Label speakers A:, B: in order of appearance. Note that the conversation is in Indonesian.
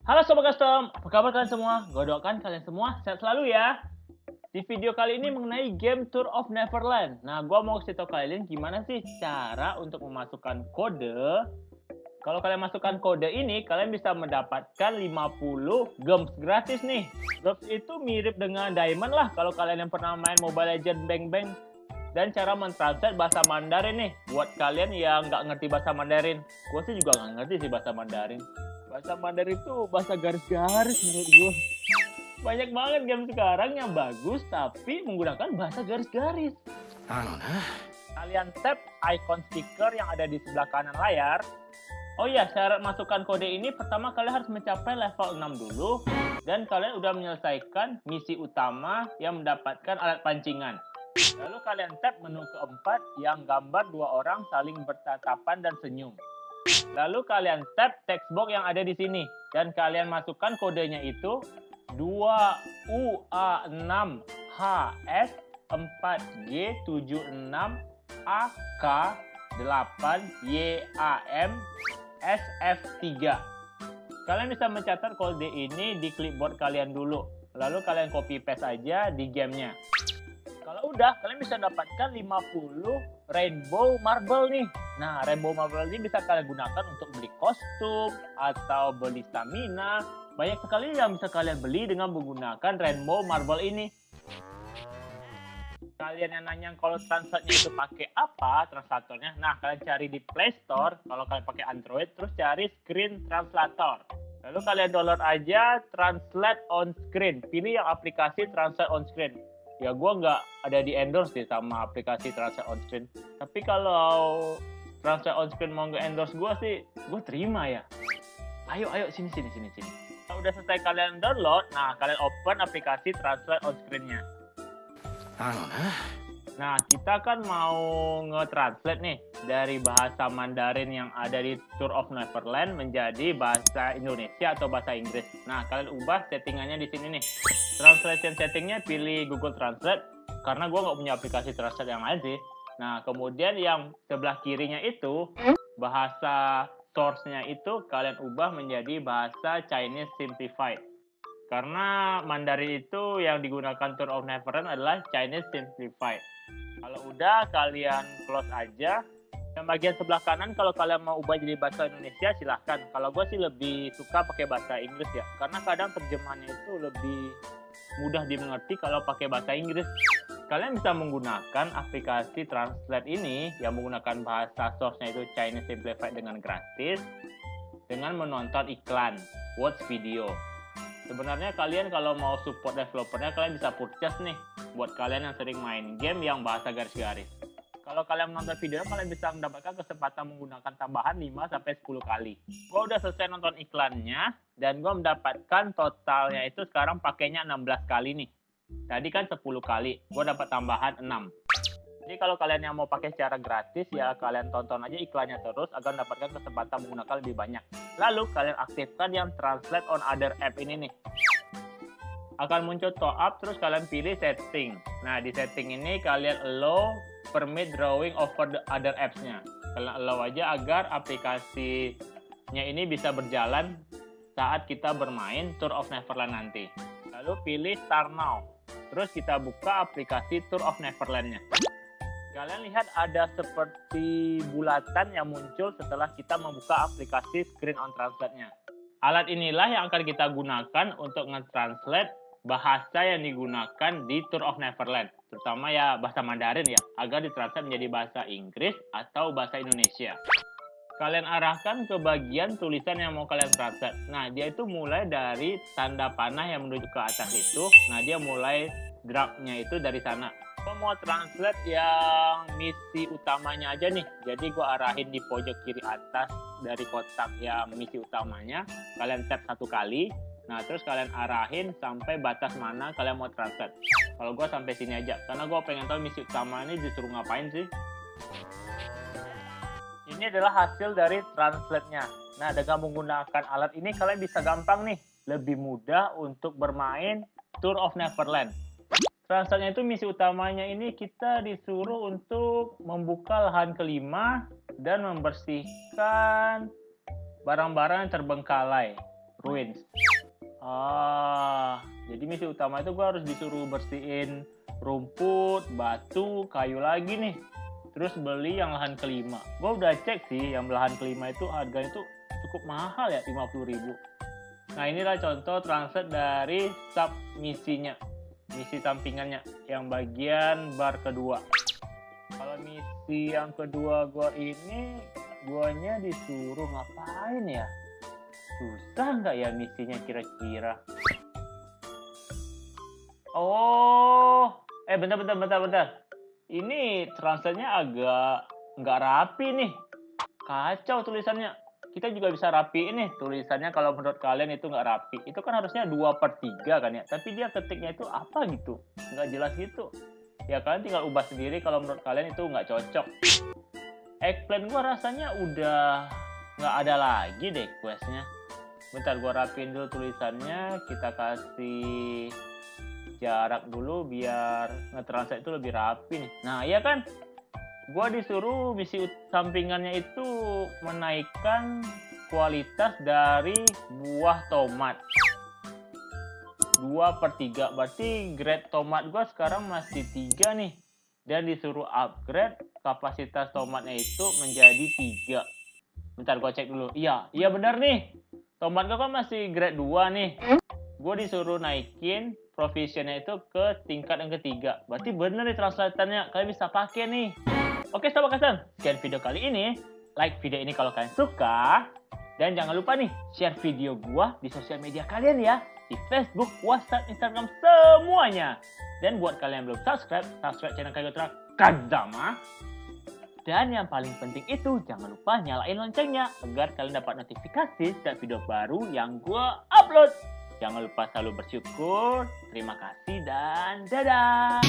A: Halo Sobat Custom, apa kabar kalian semua? Gue doakan kalian semua sehat selalu ya. Di video kali ini mengenai game Tour of Neverland. Nah, gue mau kasih tau kalian gimana sih cara untuk memasukkan kode. Kalau kalian masukkan kode ini, kalian bisa mendapatkan 50 gems gratis nih. Gems itu mirip dengan diamond lah kalau kalian yang pernah main Mobile Legends Bang Bang. Dan cara mentranslate bahasa Mandarin nih, buat kalian yang nggak ngerti bahasa Mandarin. Gue sih juga nggak ngerti sih bahasa Mandarin. Bahasa Mandarin itu bahasa garis-garis menurut gue. Banyak banget game sekarang yang bagus tapi menggunakan bahasa garis-garis. Kalian tap icon stiker yang ada di sebelah kanan layar. Oh iya, syarat masukkan kode ini pertama kalian harus mencapai level 6 dulu. Dan kalian udah menyelesaikan misi utama yang mendapatkan alat pancingan. Lalu kalian tap menu keempat yang gambar dua orang saling bertatapan dan senyum. Lalu kalian tap text box yang ada di sini dan kalian masukkan kodenya itu 2UA6HS4G76AK8YAMSF3. Kalian bisa mencatat kode ini di clipboard kalian dulu. Lalu kalian copy paste aja di gamenya. Kalau udah, kalian bisa dapatkan 50 Rainbow Marble nih. Nah, Rainbow Marble ini bisa kalian gunakan untuk beli kostum atau beli stamina. Banyak sekali yang bisa kalian beli dengan menggunakan Rainbow Marble ini. Kalian yang nanya kalau translate-nya itu pakai apa translatornya? Nah, kalian cari di Play Store kalau kalian pakai Android, terus cari Screen Translator. Lalu kalian download aja Translate on Screen. Pilih yang aplikasi Translate on Screen. Ya gue nggak ada di endorse sih sama aplikasi Translate on Screen. Tapi kalau Translate on Screen mau nge-endorse gue sih, gue terima ya. Ayo sini. Kalau udah selesai kalian download, nah kalian open aplikasi Translate on Screen-nya. Nah, kita kan mau nge-translate nih dari bahasa Mandarin yang ada di Tour of Neverland menjadi bahasa Indonesia atau bahasa Inggris. Nah, kalian ubah settingannya di sini nih. Translation settingnya pilih Google Translate karena gue nggak punya aplikasi Translate yang lain sih. Nah, kemudian yang sebelah kirinya itu bahasa source-nya itu kalian ubah menjadi bahasa Chinese Simplified. Karena Mandarin itu yang digunakan Tour of Neverland adalah Chinese Simplified. Kalau udah, kalian close aja. Yang bagian sebelah kanan, kalau kalian mau ubah jadi bahasa Indonesia, silahkan. Kalau gue sih lebih suka pakai bahasa Inggris ya. Karena kadang terjemahannya itu lebih mudah dimengerti kalau pakai bahasa Inggris. Kalian bisa menggunakan aplikasi Translate ini yang menggunakan bahasa source-nya itu Chinese Simplified dengan gratis. Dengan menonton iklan, watch video. Sebenarnya kalian kalau mau support developernya, kalian bisa purchase nih buat kalian yang sering main game yang bahasa garis-garis. Kalau kalian menonton video, kalian bisa mendapatkan kesempatan menggunakan tambahan 5-10 kali. Gue udah selesai nonton iklannya dan gue mendapatkan totalnya itu sekarang pakainya 16 kali nih. Tadi kan 10 kali, gue dapat tambahan 6. Jadi kalau kalian yang mau pakai secara gratis ya kalian tonton aja iklannya terus agar mendapatkan kesempatan menggunakan lebih banyak. Lalu kalian aktifkan yang Translate on Other App ini nih. Akan muncul top up terus kalian pilih setting. Nah di setting ini kalian allow permit drawing over the other apps-nya. Kalian allow aja agar aplikasinya ini bisa berjalan saat kita bermain Tour of Neverland nanti. Lalu pilih Start Now. Terus kita buka aplikasi Tour of Neverland-nya. Kalian lihat ada seperti bulatan yang muncul setelah kita membuka aplikasi Screen on Translate-nya. Alat inilah yang akan kita gunakan untuk nge-translate bahasa yang digunakan di Tour of Neverland. Terutama ya bahasa Mandarin ya, agar ditranslate menjadi bahasa Inggris atau bahasa Indonesia. Kalian arahkan ke bagian tulisan yang mau kalian translate. Nah, dia itu mulai dari tanda panah yang menuju ke atas itu. Nah, dia mulai drag-nya itu dari sana. Gue mau translate yang misi utamanya aja nih. Jadi gue arahin di pojok kiri atas dari kotak yang misi utamanya. Kalian tap 1 kali. Nah terus kalian arahin sampai batas mana kalian mau translate. Kalau gue sampai sini aja. Karena gue pengen tahu misi utama ini disuruh ngapain sih. Ini adalah hasil dari translate-nya. Nah dengan menggunakan alat ini kalian bisa gampang nih. Lebih mudah untuk bermain Tour of Neverland. Translate-nya itu misi utamanya ini kita disuruh untuk membuka lahan kelima dan membersihkan barang-barang yang terbengkalai. Ruins. Jadi misi utama itu gue harus disuruh bersihin rumput, batu, kayu lagi nih. Terus beli yang lahan kelima. Gue udah cek sih, yang lahan kelima itu harganya itu cukup mahal ya, 50.000. Nah inilah contoh translate dari sub misinya, misi sampingannya, yang bagian bar kedua. Kalau misi yang kedua gue ini, guanya disuruh ngapain ya? Susah nggak ya misinya kira-kira? Oh, bentar. Ini translate-nya agak nggak rapi nih. Kacau tulisannya. Kita juga bisa rapiin nih tulisannya kalau menurut kalian itu nggak rapi. Itu kan harusnya 2/3 kan ya. Tapi dia ketiknya itu apa gitu. Nggak jelas gitu. Ya kalian tinggal ubah sendiri kalau menurut kalian itu nggak cocok. Eggplant gua rasanya udah nggak ada lagi deh questnya. Bentar gua rapiin dulu tulisannya. Kita kasih jarak dulu biar nge-translate itu lebih rapi nih. Nah iya kan, gue disuruh misi sampingannya itu menaikkan kualitas dari buah tomat 2/3. Berarti grade tomat gue sekarang masih 3 nih. Dan disuruh upgrade kapasitas tomatnya itu menjadi 3. Bentar gue cek dulu. Iya benar nih. Tomat gue kan masih grade 2 nih. Gue disuruh naikin provisionnya itu ke tingkat yang ketiga. Berarti bener nih translatannya. Kalian bisa pakai nih. Oke sahabat custom, sekian video kali ini. Like video ini kalau kalian suka. Dan jangan lupa nih, share video gua di sosial media kalian ya. Di Facebook, WhatsApp, Instagram, semuanya. Dan buat kalian yang belum subscribe channel Kaigotra Kazama. Dan yang paling penting itu, jangan lupa nyalain loncengnya. Agar kalian dapat notifikasi setiap video baru yang gua upload. Jangan lupa selalu bersyukur. Terima kasih dan dadah.